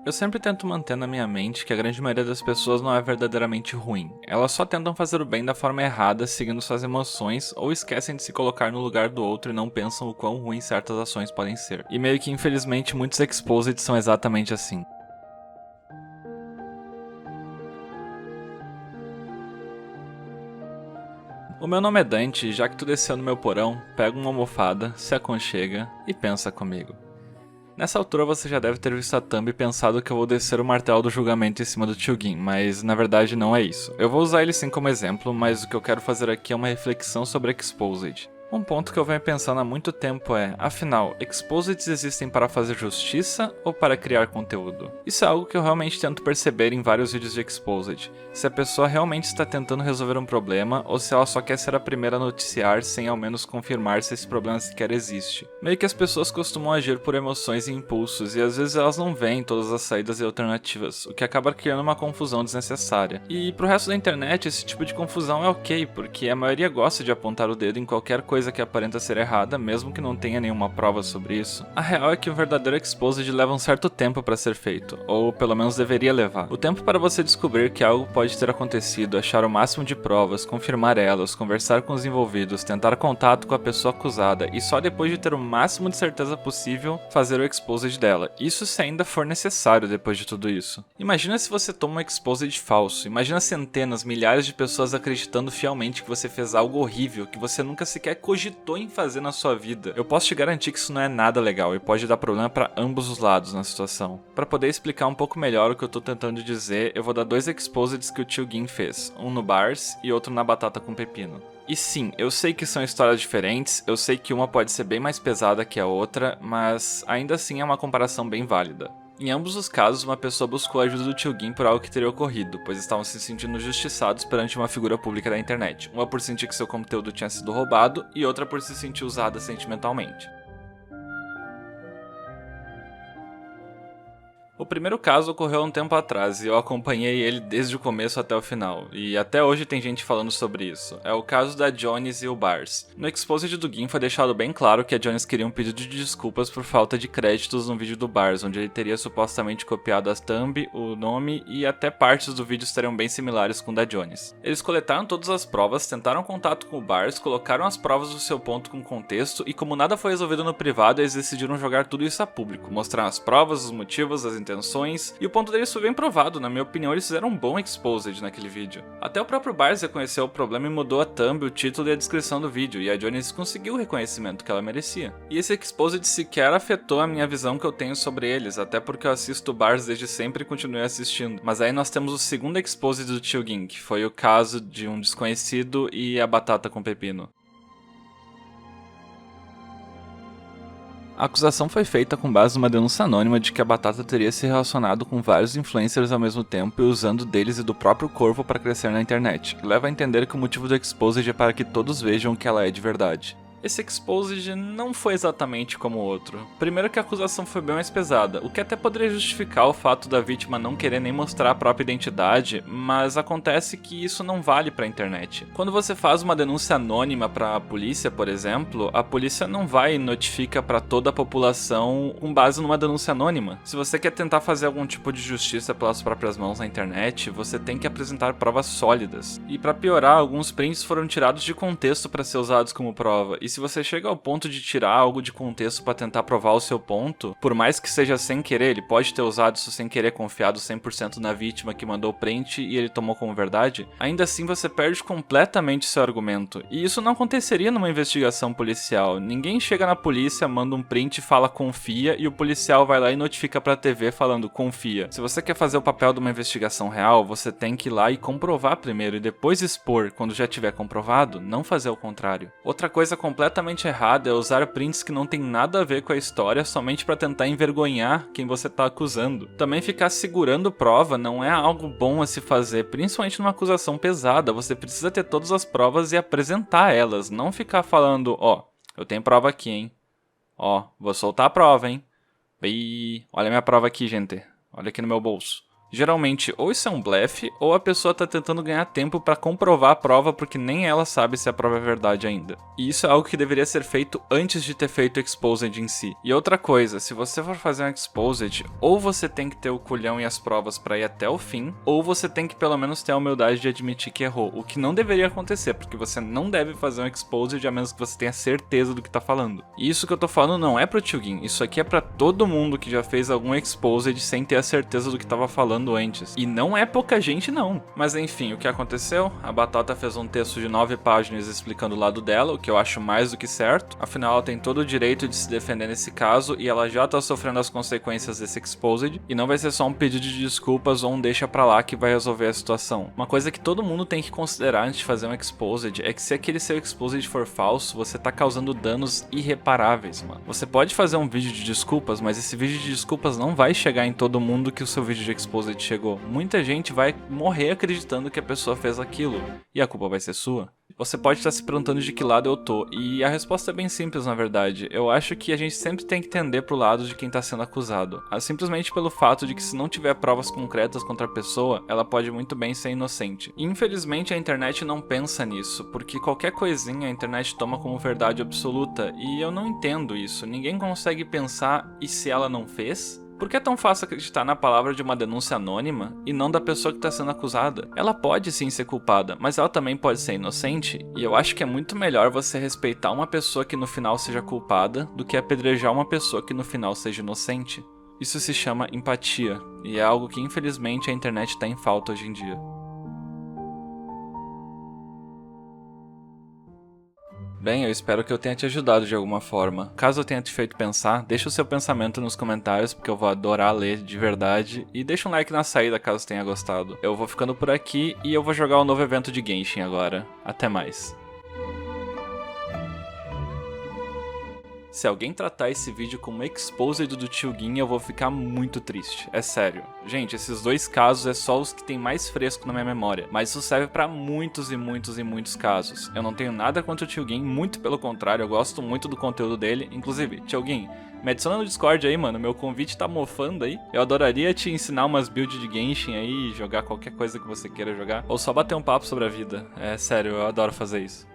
Eu sempre tento manter na minha mente que a grande maioria das pessoas não é verdadeiramente ruim. Elas só tentam fazer o bem da forma errada, seguindo suas emoções, ou esquecem de se colocar no lugar do outro e não pensam o quão ruins certas ações podem ser. E meio que infelizmente muitos exposed são exatamente assim. O meu nome é Dante e já que tu desceu no meu porão, pega uma almofada, se aconchega e pensa comigo. Nessa altura você já deve ter visto a thumb e pensado que eu vou descer o martelo do julgamento em cima do Tio Gin, mas na verdade não é isso. Eu vou usar ele sim como exemplo, mas o que eu quero fazer aqui é uma reflexão sobre Exposed. Um ponto que eu venho pensando há muito tempo é, afinal, Exposeds existem para fazer justiça ou para criar conteúdo? Isso é algo que eu realmente tento perceber em vários vídeos de Exposed. Se a pessoa realmente está tentando resolver um problema ou se ela só quer ser a primeira a noticiar sem ao menos confirmar se esse problema sequer existe. Meio que as pessoas costumam agir por emoções e impulsos e às vezes elas não veem todas as saídas e alternativas, o que acaba criando uma confusão desnecessária. E pro resto da internet esse tipo de confusão é ok, porque a maioria gosta de apontar o dedo em qualquer coisa que aparenta ser errada, mesmo que não tenha nenhuma prova sobre isso. A real é que o verdadeiro exposed leva um certo tempo para ser feito, ou pelo menos deveria levar. O tempo para você descobrir que algo pode ter acontecido, achar o máximo de provas, confirmar elas, conversar com os envolvidos, tentar contato com a pessoa acusada e só depois de ter o máximo de certeza possível, fazer o exposed dela. Isso se ainda for necessário depois de tudo isso. Imagina se você toma um exposed falso, imagina centenas, milhares de pessoas acreditando fielmente que você fez algo horrível, que você nunca sequer cogitou em fazer na sua vida. Eu posso te garantir que isso não é nada legal e pode dar problema para ambos os lados na situação. Para poder explicar um pouco melhor o que eu tô tentando dizer, eu vou dar dois exposeds que o Tio Gin fez, um no Bars e outro na Batata com Pepino. E sim, eu sei que são histórias diferentes, eu sei que uma pode ser bem mais pesada que a outra, mas ainda assim é uma comparação bem válida. Em ambos os casos, uma pessoa buscou a ajuda do Tio Gin por algo que teria ocorrido, pois estavam se sentindo injustiçados perante uma figura pública da internet, uma por sentir que seu conteúdo tinha sido roubado e outra por se sentir usada sentimentalmente. O primeiro caso ocorreu há um tempo atrás e eu acompanhei ele desde o começo até o final, e até hoje tem gente falando sobre isso. É o caso da Jones e o Bars. No exposed do Gin foi deixado bem claro que a Jones queria um pedido de desculpas por falta de créditos no vídeo do Bars, onde ele teria supostamente copiado as thumb, o nome e até partes do vídeo estariam bem similares com o da Jones. Eles coletaram todas as provas, tentaram contato com o Bars, colocaram as provas do seu ponto com contexto e como nada foi resolvido no privado, eles decidiram jogar tudo isso a público, mostrar as provas, os motivos, as intenções, e o ponto deles foi bem provado. Na minha opinião, eles fizeram um bom exposed naquele vídeo. Até o próprio Bars reconheceu o problema e mudou a thumb, o título e a descrição do vídeo, e a Jones conseguiu o reconhecimento que ela merecia. E esse exposed sequer afetou a minha visão que eu tenho sobre eles, até porque eu assisto o Bars desde sempre e continuei assistindo. Mas aí nós temos o segundo exposed do Tio Gin, que foi o caso de um desconhecido e a Batata com Pepino. A acusação foi feita com base numa denúncia anônima de que a Batata teria se relacionado com vários influencers ao mesmo tempo e usando deles e do próprio corpo para crescer na internet. Leva a entender que o motivo do exposed é para que todos vejam que ela é de verdade. Esse exposed não foi exatamente como o outro. Primeiro que a acusação foi bem mais pesada, o que até poderia justificar o fato da vítima não querer nem mostrar a própria identidade, mas acontece que isso não vale pra internet. Quando você faz uma denúncia anônima pra polícia, por exemplo, a polícia não vai e notifica pra toda a população com base numa denúncia anônima. Se você quer tentar fazer algum tipo de justiça pelas próprias mãos na internet, você tem que apresentar provas sólidas. E pra piorar, alguns prints foram tirados de contexto pra ser usados como prova. E se você chega ao ponto de tirar algo de contexto para tentar provar o seu ponto, por mais que seja sem querer, ele pode ter usado isso sem querer, confiado 100% na vítima que mandou o print e ele tomou como verdade, ainda assim você perde completamente seu argumento. E isso não aconteceria numa investigação policial. Ninguém chega na polícia, manda um print e fala confia, e o policial vai lá e notifica pra TV falando confia. Se você quer fazer o papel de uma investigação real, você tem que ir lá e comprovar primeiro e depois expor quando já tiver comprovado, não fazer o contrário. Outra coisa completamente errada é usar prints que não tem nada a ver com a história somente para tentar envergonhar quem você está acusando. Também ficar segurando prova não é algo bom a se fazer, principalmente numa acusação pesada. Você precisa ter todas as provas e apresentar elas, não ficar falando, ó, eu tenho prova aqui, hein? Ó, vou soltar a prova, hein? E olha minha prova aqui, gente. Olha aqui no meu bolso. Geralmente, ou isso é um blefe, ou a pessoa tá tentando ganhar tempo pra comprovar a prova porque nem ela sabe se a prova é verdade ainda. E isso é algo que deveria ser feito antes de ter feito o Exposed em si. E outra coisa, se você for fazer um Exposed, ou você tem que ter o culhão e as provas pra ir até o fim, ou você tem que pelo menos ter a humildade de admitir que errou, o que não deveria acontecer, porque você não deve fazer um Exposed a menos que você tenha certeza do que tá falando. E isso que eu tô falando não é pro Tyugin, isso aqui é pra todo mundo que já fez algum Exposed sem ter a certeza do que tava falando antes. E não é pouca gente não. Mas enfim, o que aconteceu? A Batata fez um texto de 9 páginas explicando o lado dela, o que eu acho mais do que certo. Afinal, ela tem todo o direito de se defender nesse caso e ela já tá sofrendo as consequências desse Exposed. E não vai ser só um pedido de desculpas ou um deixa pra lá que vai resolver a situação. Uma coisa que todo mundo tem que considerar antes de fazer um Exposed é que se aquele seu Exposed for falso, você tá causando danos irreparáveis, mano. Você pode fazer um vídeo de desculpas, mas esse vídeo de desculpas não vai chegar em todo mundo que o seu vídeo de Exposed chegou. Muita gente vai morrer acreditando que a pessoa fez aquilo e a culpa vai ser sua. Você pode estar se perguntando de que lado eu tô, e a resposta é bem simples na verdade. Eu acho que a gente sempre tem que tender pro lado de quem tá sendo acusado. Simplesmente pelo fato de que se não tiver provas concretas contra a pessoa, ela pode muito bem ser inocente. E infelizmente a internet não pensa nisso, porque qualquer coisinha a internet toma como verdade absoluta, e eu não entendo isso. Ninguém consegue pensar, e se ela não fez? Por que é tão fácil acreditar na palavra de uma denúncia anônima e não da pessoa que está sendo acusada? Ela pode sim ser culpada, mas ela também pode ser inocente, e eu acho que é muito melhor você respeitar uma pessoa que no final seja culpada do que apedrejar uma pessoa que no final seja inocente. Isso se chama empatia, e é algo que infelizmente a internet está em falta hoje em dia. Bem, eu espero que eu tenha te ajudado de alguma forma. Caso eu tenha te feito pensar, deixa o seu pensamento nos comentários, porque eu vou adorar ler de verdade. E deixa um like na saída caso tenha gostado. Eu vou ficando por aqui e eu vou jogar o novo evento de Genshin agora. Até mais. Se alguém tratar esse vídeo como exposed do Tyugin, eu vou ficar muito triste. É sério. Gente, esses dois casos é só os que tem mais fresco na minha memória. Mas isso serve pra muitos e muitos e muitos casos. Eu não tenho nada contra o Tyugin, muito pelo contrário, eu gosto muito do conteúdo dele. Inclusive, Tyugin, me adiciona no Discord aí, mano. Meu convite tá mofando aí. Eu adoraria te ensinar umas builds de Genshin aí, jogar qualquer coisa que você queira jogar. Ou só bater um papo sobre a vida. É sério, eu adoro fazer isso.